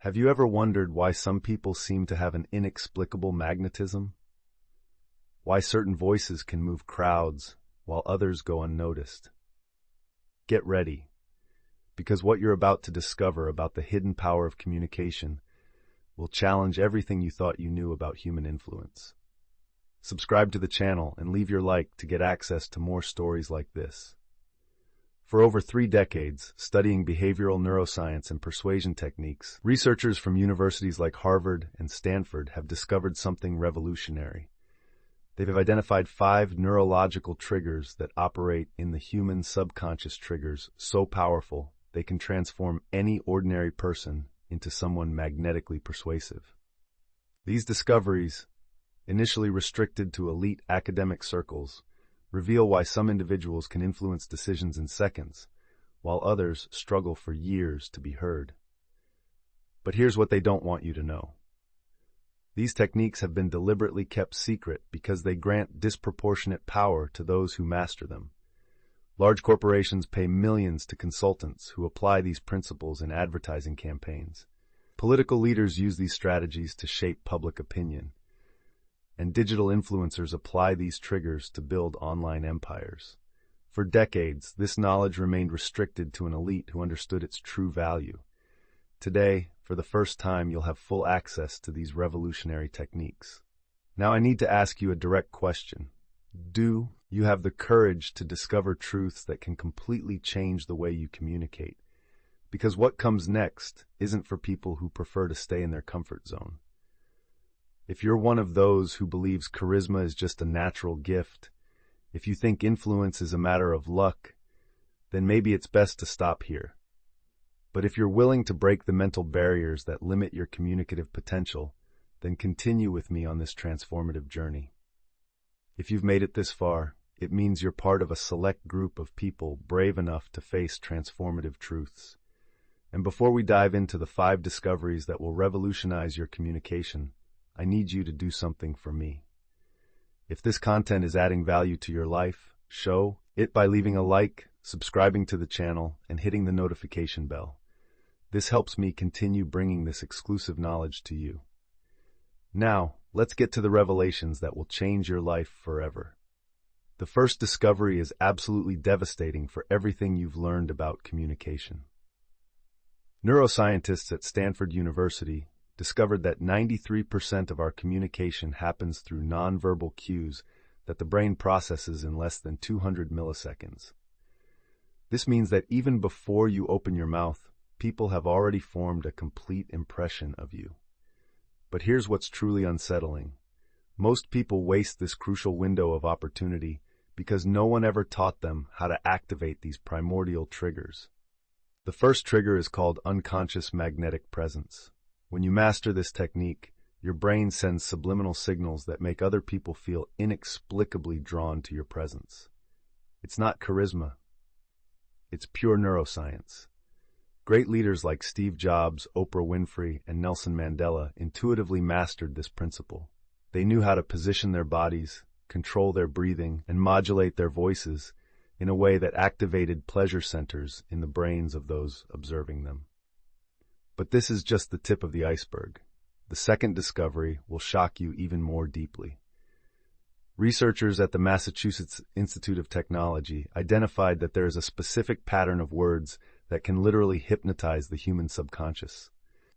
Have you ever wondered why some people seem to have an inexplicable magnetism? Why certain voices can move crowds while others go unnoticed? Get ready, because what you're about to discover about the hidden power of communication will challenge everything you thought you knew about human influence. Subscribe to the channel and leave your like to get access to more stories like this. For over 3 decades, studying behavioral neuroscience and persuasion techniques, researchers from universities like Harvard and Stanford have discovered something revolutionary. They've identified 5 neurological triggers that operate in the human subconscious, triggers so powerful they can transform any ordinary person into someone magnetically persuasive. These discoveries, initially restricted to elite academic circles, reveal why some individuals can influence decisions in seconds, while others struggle for years to be heard. But here's what they don't want you to know. These techniques have been deliberately kept secret because they grant disproportionate power to those who master them. Large corporations pay millions to consultants who apply these principles in advertising campaigns. Political leaders use these strategies to shape public opinion. And digital influencers apply these triggers to build online empires. For decades, this knowledge remained restricted to an elite who understood its true value. Today, for the first time, you'll have full access to these revolutionary techniques. Now I need to ask you a direct question. Do you have the courage to discover truths that can completely change the way you communicate? Because what comes next isn't for people who prefer to stay in their comfort zone. If you're one of those who believes charisma is just a natural gift, if you think influence is a matter of luck, then maybe it's best to stop here. But if you're willing to break the mental barriers that limit your communicative potential, then continue with me on this transformative journey. If you've made it this far, it means you're part of a select group of people brave enough to face transformative truths. And before we dive into the 5 discoveries that will revolutionize your communication, I need you to do something for me. If this content is adding value to your life, show it by leaving a like, subscribing to the channel, and hitting the notification bell. This helps me continue bringing this exclusive knowledge to you. Now, let's get to the revelations that will change your life forever. The first discovery is absolutely devastating for everything you've learned about communication. Neuroscientists at Stanford University discovered that 93% of our communication happens through nonverbal cues that the brain processes in less than 200 milliseconds. This means that even before you open your mouth, people have already formed a complete impression of you. But here's what's truly unsettling. Most people waste this crucial window of opportunity because no one ever taught them how to activate these primordial triggers. The first trigger is called unconscious magnetic presence. When you master this technique, your brain sends subliminal signals that make other people feel inexplicably drawn to your presence. It's not charisma. It's pure neuroscience. Great leaders like Steve Jobs, Oprah Winfrey, and Nelson Mandela intuitively mastered this principle. They knew how to position their bodies, control their breathing, and modulate their voices in a way that activated pleasure centers in the brains of those observing them. But this is just the tip of the iceberg. The second discovery will shock you even more deeply. Researchers at the Massachusetts Institute of Technology identified that there is a specific pattern of words that can literally hypnotize the human subconscious.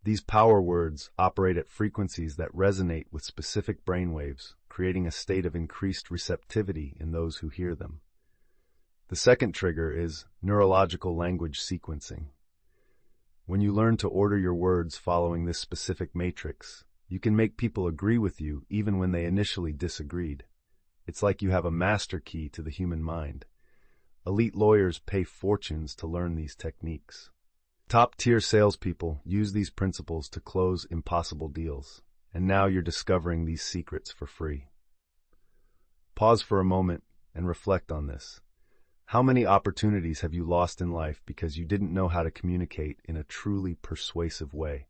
These power words operate at frequencies that resonate with specific brainwaves, creating a state of increased receptivity in those who hear them. The second trigger is neurological language sequencing. When you learn to order your words following this specific matrix, you can make people agree with you even when they initially disagreed. It's like you have a master key to the human mind. Elite lawyers pay fortunes to learn these techniques. Top-tier salespeople use these principles to close impossible deals, and now you're discovering these secrets for free. Pause for a moment and reflect on this. How many opportunities have you lost in life because you didn't know how to communicate in a truly persuasive way?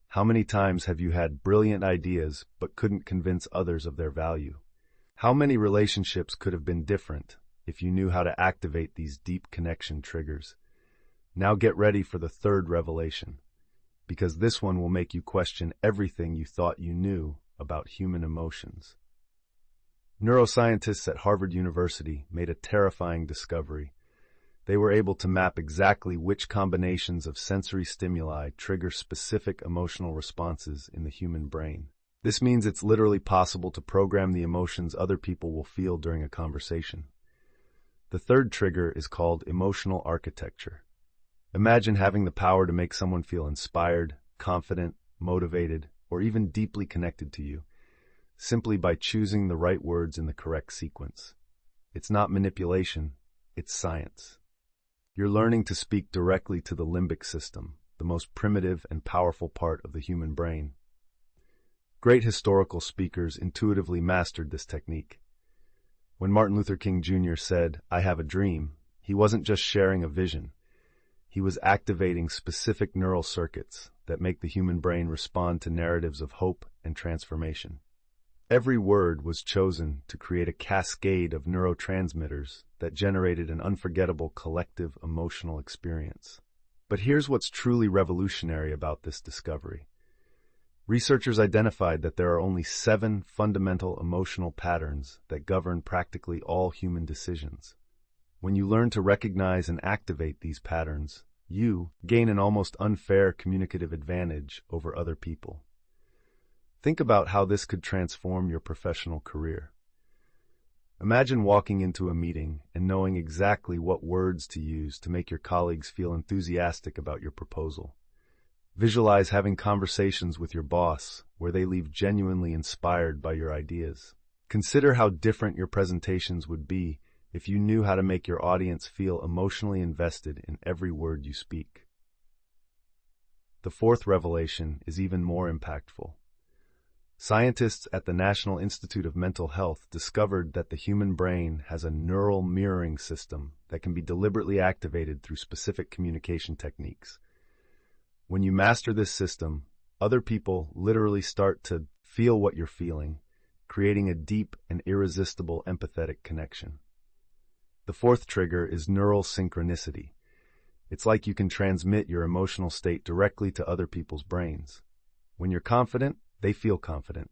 How many times have you had brilliant ideas but couldn't convince others of their value? How many relationships could have been different if you knew how to activate these deep connection triggers? Now get ready for the third revelation. because this one will make you question everything you thought you knew about human emotions. Neuroscientists at Harvard University made a terrifying discovery. They were able to map exactly which combinations of sensory stimuli trigger specific emotional responses in the human brain. This means it's literally possible to program the emotions other people will feel during a conversation. The third trigger is called emotional architecture. Imagine having the power to make someone feel inspired, confident, motivated, or even deeply connected to you, simply by choosing the right words in the correct sequence. It's not manipulation, it's science. You're learning to speak directly to the limbic system, the most primitive and powerful part of the human brain. Great historical speakers intuitively mastered this technique. When Martin Luther King Jr. said, "I have a dream," he wasn't just sharing a vision. He was activating specific neural circuits that make the human brain respond to narratives of hope and transformation. Every word was chosen to create a cascade of neurotransmitters that generated an unforgettable collective emotional experience. But here's what's truly revolutionary about this discovery. Researchers identified that there are only 7 fundamental emotional patterns that govern practically all human decisions. When you learn to recognize and activate these patterns, you gain an almost unfair communicative advantage over other people. Think about how this could transform your professional career. Imagine walking into a meeting and knowing exactly what words to use to make your colleagues feel enthusiastic about your proposal. Visualize having conversations with your boss where they leave genuinely inspired by your ideas. Consider how different your presentations would be if you knew how to make your audience feel emotionally invested in every word you speak. The fourth revelation is even more impactful. Scientists at the National Institute of Mental Health discovered that the human brain has a neural mirroring system that can be deliberately activated through specific communication techniques. When you master this system, other people literally start to feel what you're feeling, creating a deep and irresistible empathetic connection. The fourth trigger is neural synchronicity. It's like you can transmit your emotional state directly to other people's brains. When you're confident, they feel confident.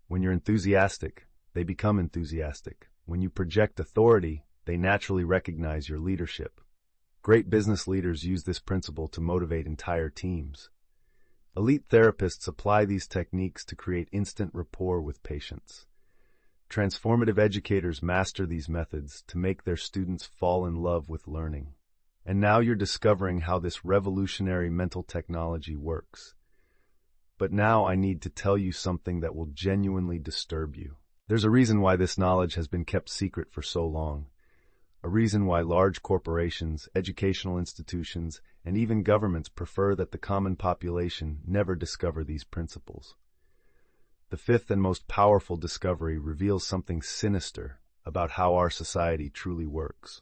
When you're enthusiastic, they become enthusiastic. When you project authority, they naturally recognize your leadership. Great business leaders use this principle to motivate entire teams. Elite therapists apply these techniques to create instant rapport with patients. Transformative educators master these methods to make their students fall in love with learning. And now you're discovering how this revolutionary mental technology works. But now I need to tell you something that will genuinely disturb you. There's a reason why this knowledge has been kept secret for so long. A reason why large corporations, educational institutions, and even governments prefer that the common population never discover these principles. The fifth and most powerful discovery reveals something sinister about how our society truly works.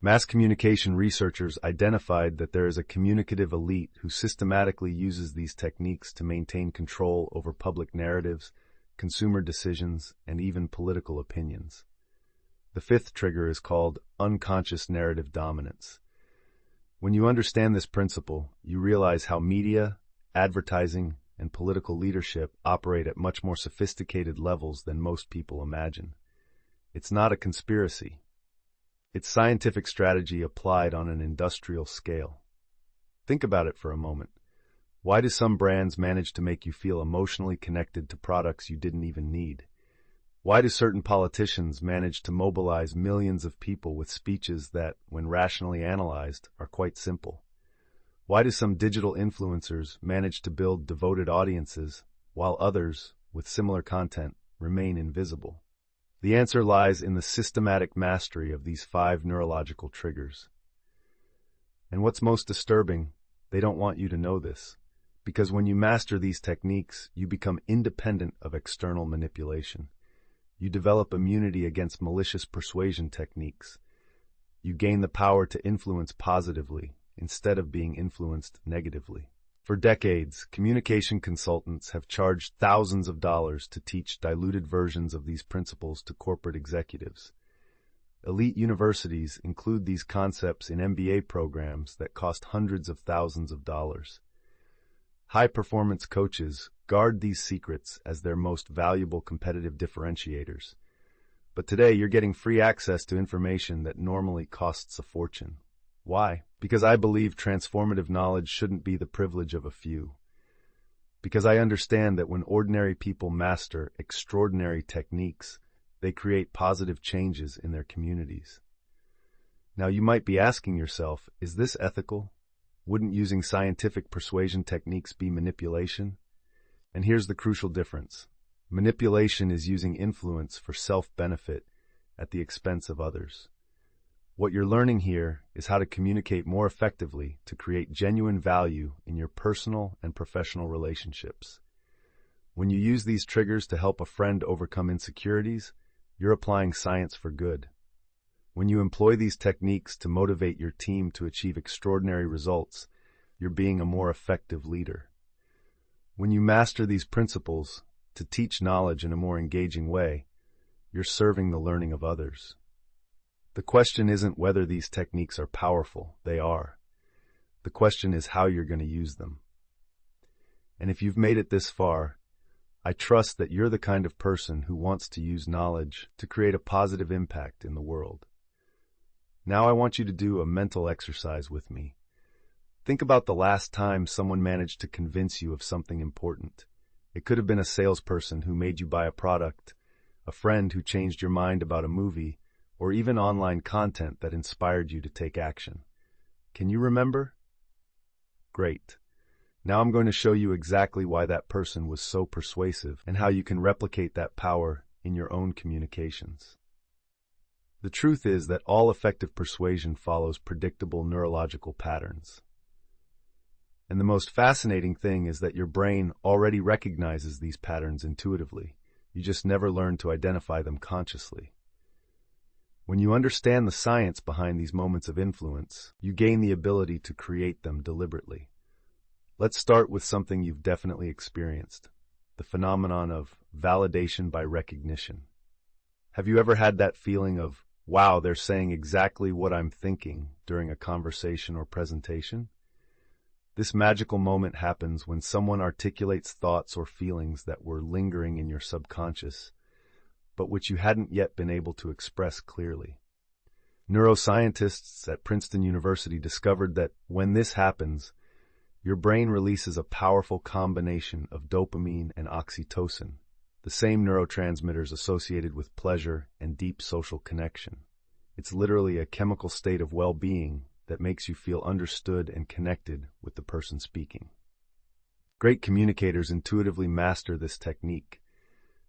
Mass communication researchers identified that there is a communicative elite who systematically uses these techniques to maintain control over public narratives, consumer decisions, and even political opinions. The fifth trigger is called unconscious narrative dominance. When you understand this principle, you realize how media, advertising, and political leadership operate at much more sophisticated levels than most people imagine. It's not a conspiracy. It's scientific strategy applied on an industrial scale. Think about it for a moment. Why do some brands manage to make you feel emotionally connected to products you didn't even need? Why do certain politicians manage to mobilize millions of people with speeches that, when rationally analyzed, are quite simple? Why do some digital influencers manage to build devoted audiences, while others, with similar content, remain invisible? The answer lies in the systematic mastery of these 5 neurological triggers. And what's most disturbing, they don't want you to know this, because when you master these techniques, you become independent of external manipulation. You develop immunity against malicious persuasion techniques. You gain the power to influence positively instead of being influenced negatively. For decades, communication consultants have charged thousands of dollars to teach diluted versions of these principles to corporate executives. Elite universities include these concepts in MBA programs that cost hundreds of thousands of dollars. High-performance coaches guard these secrets as their most valuable competitive differentiators. But today, you're getting free access to information that normally costs a fortune. Why? Because I believe transformative knowledge shouldn't be the privilege of a few. Because I understand that when ordinary people master extraordinary techniques, they create positive changes in their communities. Now, you might be asking yourself, is this ethical? Wouldn't using scientific persuasion techniques be manipulation? And here's the crucial difference. Manipulation is using influence for self-benefit at the expense of others. What you're learning here is how to communicate more effectively to create genuine value in your personal and professional relationships. When you use these triggers to help a friend overcome insecurities, you're applying science for good. When you employ these techniques to motivate your team to achieve extraordinary results, you're being a more effective leader. When you master these principles to teach knowledge in a more engaging way, you're serving the learning of others. The question isn't whether these techniques are powerful. They are. The question is how you're going to use them. And if you've made it this far, I trust that you're the kind of person who wants to use knowledge to create a positive impact in the world. Now I want you to do a mental exercise with me. Think about the last time someone managed to convince you of something important. It could have been a salesperson who made you buy a product, a friend who changed your mind about a movie, or even online content that inspired you to take action. Can you remember? Great. Now I'm going to show you exactly why that person was so persuasive and how you can replicate that power in your own communications. The truth is that all effective persuasion follows predictable neurological patterns. And the most fascinating thing is that your brain already recognizes these patterns intuitively. You just never learn to identify them consciously. When you understand the science behind these moments of influence, you gain the ability to create them deliberately. Let's start with something you've definitely experienced, the phenomenon of validation by recognition. Have you ever had that feeling of, wow, they're saying exactly what I'm thinking during a conversation or presentation? This magical moment happens when someone articulates thoughts or feelings that were lingering in your subconscious, but which you hadn't yet been able to express clearly. Neuroscientists at Princeton University discovered that when this happens, your brain releases a powerful combination of dopamine and oxytocin, the same neurotransmitters associated with pleasure and deep social connection. It's literally a chemical state of well-being that makes you feel understood and connected with the person speaking. Great communicators intuitively master this technique.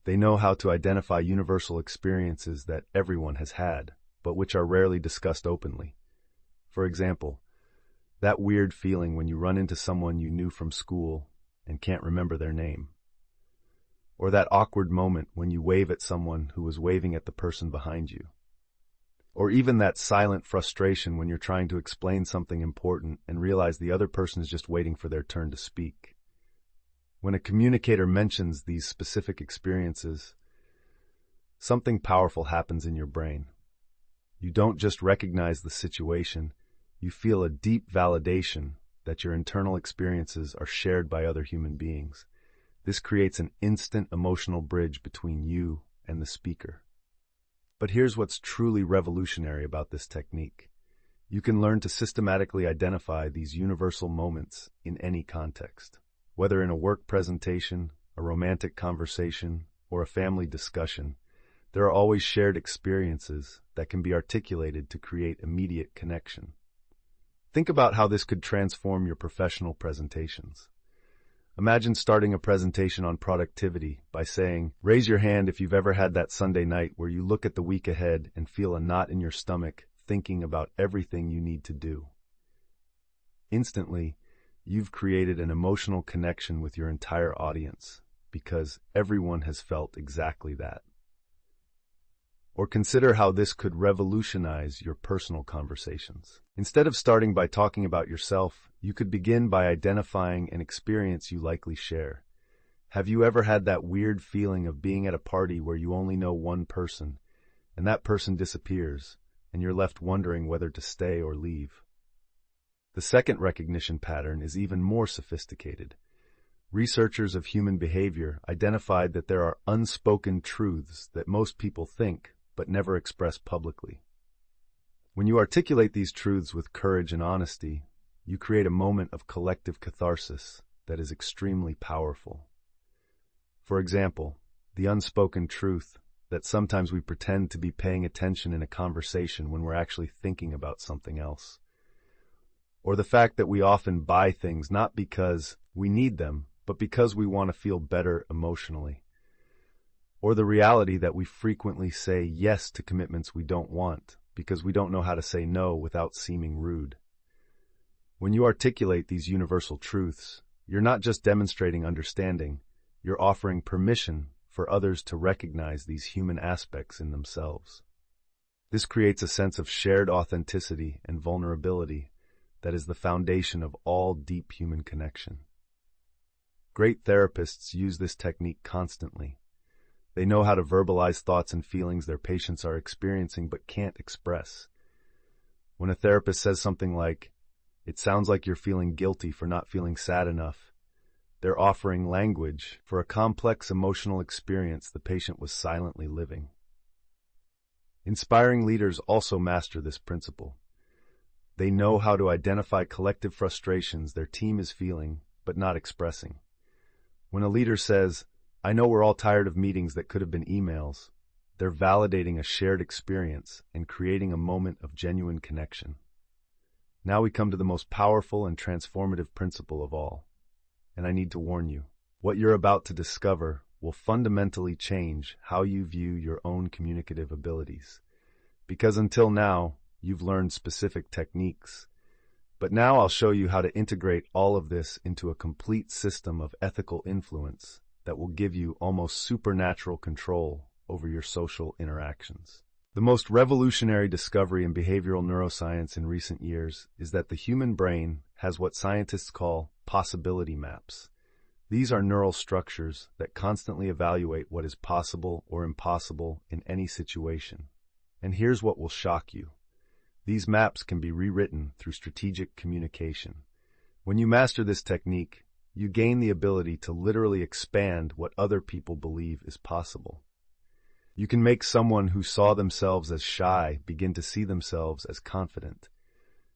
They know how to identify universal experiences that everyone has had, but which are rarely discussed openly. For example, that weird feeling when you run into someone you knew from school and can't remember their name. Or that awkward moment when you wave at someone who was waving at the person behind you. Or even that silent frustration when you're trying to explain something important and realize the other person is just waiting for their turn to speak. When a communicator mentions these specific experiences, something powerful happens in your brain. You don't just recognize the situation, you feel a deep validation that your internal experiences are shared by other human beings. This creates an instant emotional bridge between you and the speaker. But here's what's truly revolutionary about this technique. You can learn to systematically identify these universal moments in any context. Whether in a work presentation, a romantic conversation, or a family discussion, there are always shared experiences that can be articulated to create immediate connection. Think about how this could transform your professional presentations. Imagine starting a presentation on productivity by saying, raise your hand if you've ever had that Sunday night where you look at the week ahead and feel a knot in your stomach thinking about everything you need to do. Instantly, you've created an emotional connection with your entire audience because everyone has felt exactly that. Or consider how this could revolutionize your personal conversations. Instead of starting by talking about yourself, you could begin by identifying an experience you likely share. Have you ever had that weird feeling of being at a party where you only know one person, and that person disappears, and you're left wondering whether to stay or leave? The second recognition pattern is even more sophisticated. Researchers of human behavior identified that there are unspoken truths that most people think but never express publicly. When you articulate these truths with courage and honesty, you create a moment of collective catharsis that is extremely powerful. For example, the unspoken truth that sometimes we pretend to be paying attention in a conversation when we're actually thinking about something else. Or the fact that we often buy things not because we need them, but because we want to feel better emotionally. Or the reality that we frequently say yes to commitments we don't want because we don't know how to say no without seeming rude. When you articulate these universal truths, you're not just demonstrating understanding, you're offering permission for others to recognize these human aspects in themselves. This creates a sense of shared authenticity and vulnerability that is the foundation of all deep human connection. Great therapists use this technique constantly. They know how to verbalize thoughts and feelings their patients are experiencing but can't express. When a therapist says something like, "It sounds like you're feeling guilty for not feeling sad enough," they're offering language for a complex emotional experience the patient was silently living. Inspiring leaders also master this principle. They know how to identify collective frustrations their team is feeling but not expressing. When a leader says, "I know we're all tired of meetings that could have been emails," they're validating a shared experience and creating a moment of genuine connection. Now we come to the most powerful and transformative principle of all. And I need to warn you, what you're about to discover will fundamentally change how you view your own communicative abilities. Because until now, you've learned specific techniques. But now I'll show you how to integrate all of this into a complete system of ethical influence that will give you almost supernatural control over your social interactions. The most revolutionary discovery in behavioral neuroscience in recent years is that the human brain has what scientists call possibility maps. These are neural structures that constantly evaluate what is possible or impossible in any situation. And here's what will shock you. These maps can be rewritten through strategic communication. When you master this technique, you gain the ability to literally expand what other people believe is possible. You can make someone who saw themselves as shy begin to see themselves as confident.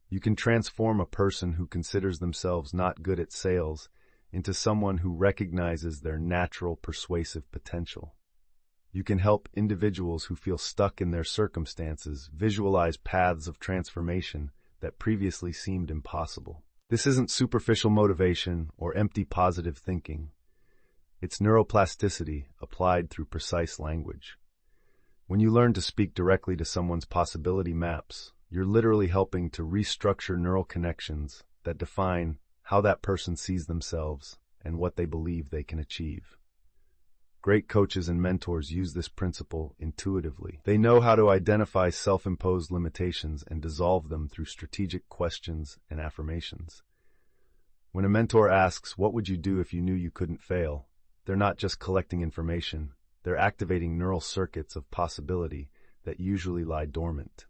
You can transform a person who considers themselves not good at sales into someone who recognizes their natural persuasive potential. You can help individuals who feel stuck in their circumstances visualize paths of transformation that previously seemed impossible. This isn't superficial motivation or empty positive thinking. It's neuroplasticity applied through precise language. When you learn to speak directly to someone's possibility maps, you're literally helping to restructure neural connections that define how that person sees themselves and what they believe they can achieve. Great coaches and mentors use this principle intuitively. They know how to identify self-imposed limitations and dissolve them through strategic questions and affirmations. When a mentor asks, "What would you do if you knew you couldn't fail?" they're not just collecting information, they're activating neural circuits of possibility that usually lie dormant.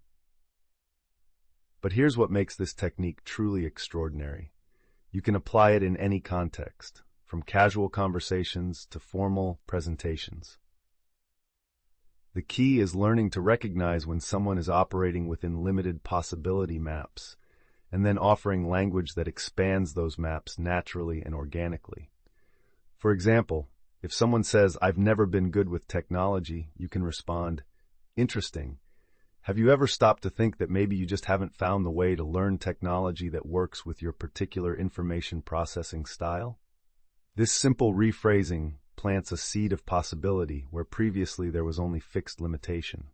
But here's what makes this technique truly extraordinary. You can apply it in any context, from casual conversations to formal presentations. The key is learning to recognize when someone is operating within limited possibility maps, and then offering language that expands those maps naturally and organically. For example, if someone says, "I've never been good with technology," you can respond, "Interesting. Have you ever stopped to think that maybe you just haven't found the way to learn technology that works with your particular information processing style?" This simple rephrasing plants a seed of possibility where previously there was only fixed limitation.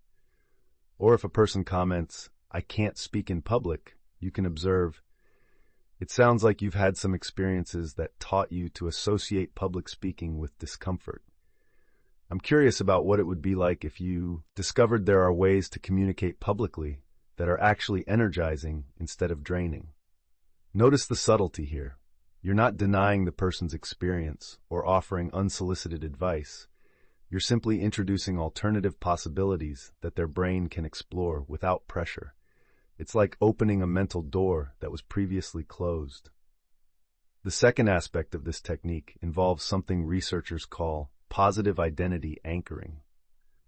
Or if a person comments, "I can't speak in public," you can observe, "It sounds like you've had some experiences that taught you to associate public speaking with discomfort. I'm curious about what it would be like if you discovered there are ways to communicate publicly that are actually energizing instead of draining." Notice the subtlety here. You're not denying the person's experience or offering unsolicited advice. You're simply introducing alternative possibilities that their brain can explore without pressure. It's like opening a mental door that was previously closed. The second aspect of this technique involves something researchers call positive identity anchoring.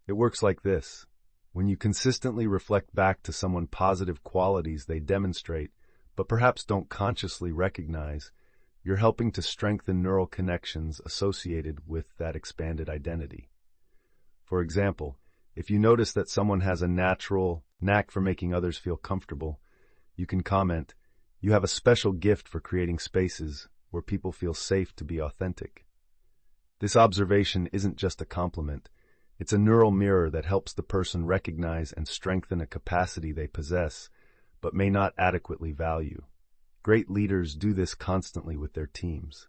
It works like this. When you consistently reflect back to someone positive qualities they demonstrate, but perhaps don't consciously recognize, you're helping to strengthen neural connections associated with that expanded identity. For example, if you notice that someone has a natural knack for making others feel comfortable, you can comment, "You have a special gift for creating spaces where people feel safe to be authentic." This observation isn't just a compliment. It's a neural mirror that helps the person recognize and strengthen a capacity they possess, but may not adequately value. Great leaders do this constantly with their teams.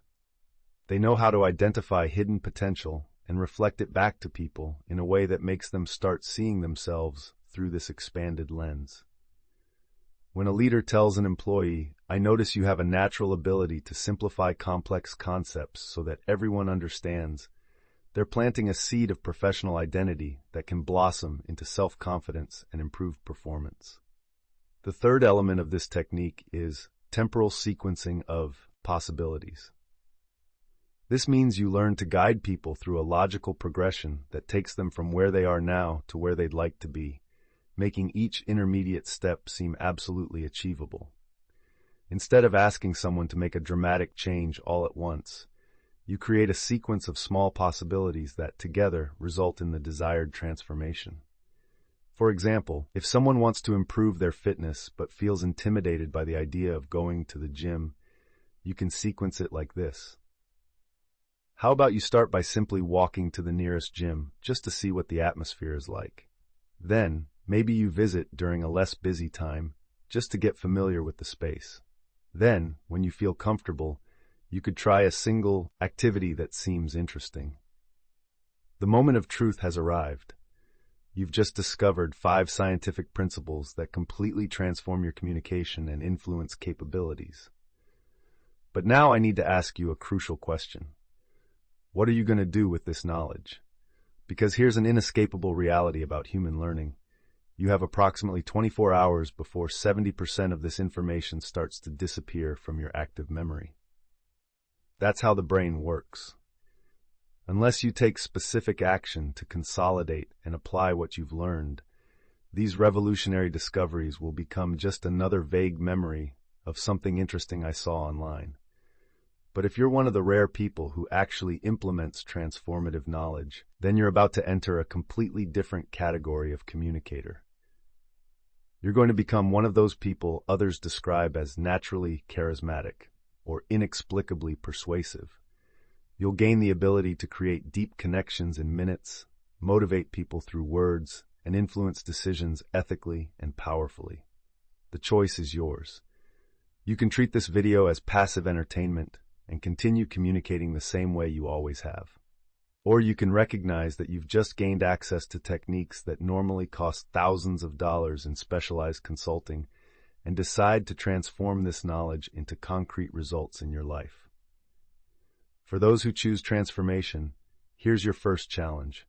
They know how to identify hidden potential and reflect it back to people in a way that makes them start seeing themselves through this expanded lens. When a leader tells an employee, "I notice you have a natural ability to simplify complex concepts so that everyone understands," they're planting a seed of professional identity that can blossom into self-confidence and improved performance. The third element of this technique is temporal sequencing of possibilities. This means you learn to guide people through a logical progression that takes them from where they are now to where they'd like to be, making each intermediate step seem absolutely achievable. Instead of asking someone to make a dramatic change all at once, you create a sequence of small possibilities that together result in the desired transformation. For example, if someone wants to improve their fitness but feels intimidated by the idea of going to the gym, you can sequence it like this. How about you start by simply walking to the nearest gym just to see what the atmosphere is like? Then, maybe you visit during a less busy time just to get familiar with the space. Then, when you feel comfortable, you could try a single activity that seems interesting. The moment of truth has arrived. You've just discovered 5 scientific principles that completely transform your communication and influence capabilities. But now I need to ask you a crucial question. What are you going to do with this knowledge? Because here's an inescapable reality about human learning. You have approximately 24 hours before 70% of this information starts to disappear from your active memory. That's how the brain works. Unless you take specific action to consolidate and apply what you've learned, these revolutionary discoveries will become just another vague memory of something interesting I saw online. But if you're one of the rare people who actually implements transformative knowledge, then you're about to enter a completely different category of communicator. You're going to become one of those people others describe as naturally charismatic or inexplicably persuasive. You'll gain the ability to create deep connections in minutes, motivate people through words, and influence decisions ethically and powerfully. The choice is yours. You can treat this video as passive entertainment and continue communicating the same way you always have. Or you can recognize that you've just gained access to techniques that normally cost thousands of dollars in specialized consulting and decide to transform this knowledge into concrete results in your life. For those who choose transformation, here's your first challenge.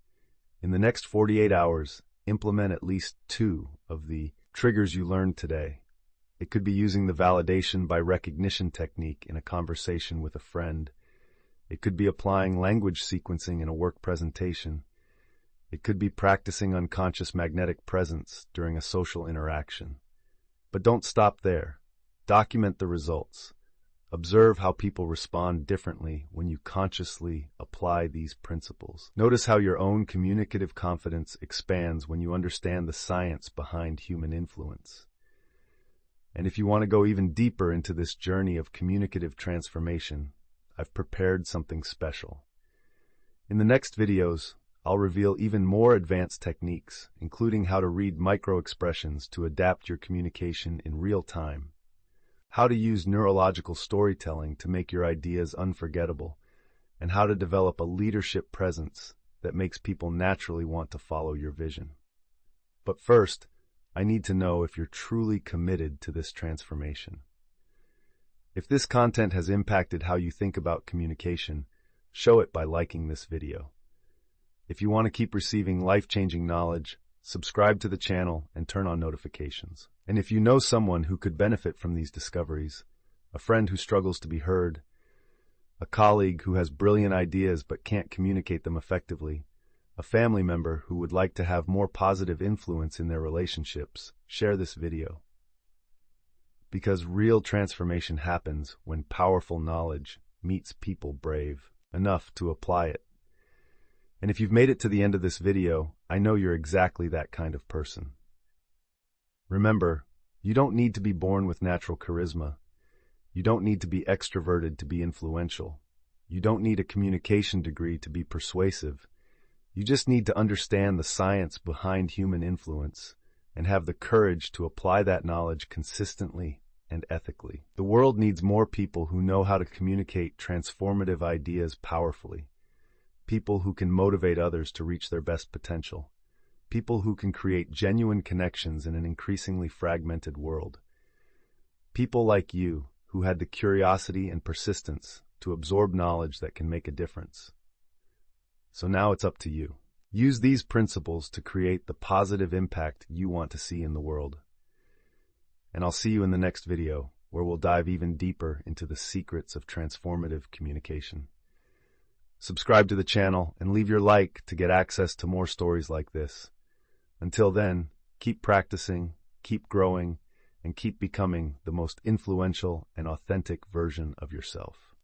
In the next 48 hours, implement at least 2 of the triggers you learned today. It could be using the validation by recognition technique in a conversation with a friend. It could be applying language sequencing in a work presentation. It could be practicing unconscious magnetic presence during a social interaction. But don't stop there. Document the results. Observe how people respond differently when you consciously apply these principles. Notice how your own communicative confidence expands when you understand the science behind human influence. And if you want to go even deeper into this journey of communicative transformation, I've prepared something special. In the next videos, I'll reveal even more advanced techniques, including how to read micro-expressions to adapt your communication in real time, how to use neurological storytelling to make your ideas unforgettable, and how to develop a leadership presence that makes people naturally want to follow your vision. But first, I need to know if you're truly committed to this transformation. If this content has impacted how you think about communication, show it by liking this video. If you want to keep receiving life-changing knowledge, subscribe to the channel and turn on notifications. And if you know someone who could benefit from these discoveries, a friend who struggles to be heard, a colleague who has brilliant ideas but can't communicate them effectively, a family member who would like to have more positive influence in their relationships. Share this video. Because real transformation happens when powerful knowledge meets people brave enough to apply it. And if you've made it to the end of this video, I know you're exactly that kind of person. Remember, you don't need to be born with natural charisma. You don't need to be extroverted to be influential. You don't need a communication degree to be persuasive. You just need to understand the science behind human influence and have the courage to apply that knowledge consistently and ethically. The world needs more people who know how to communicate transformative ideas powerfully. People who can motivate others to reach their best potential. People who can create genuine connections in an increasingly fragmented world. People like you who had the curiosity and persistence to absorb knowledge that can make a difference. So now it's up to you. Use these principles to create the positive impact you want to see in the world. And I'll see you in the next video, where we'll dive even deeper into the secrets of transformative communication. Subscribe to the channel and leave your like to get access to more stories like this. Until then, keep practicing, keep growing, and keep becoming the most influential and authentic version of yourself.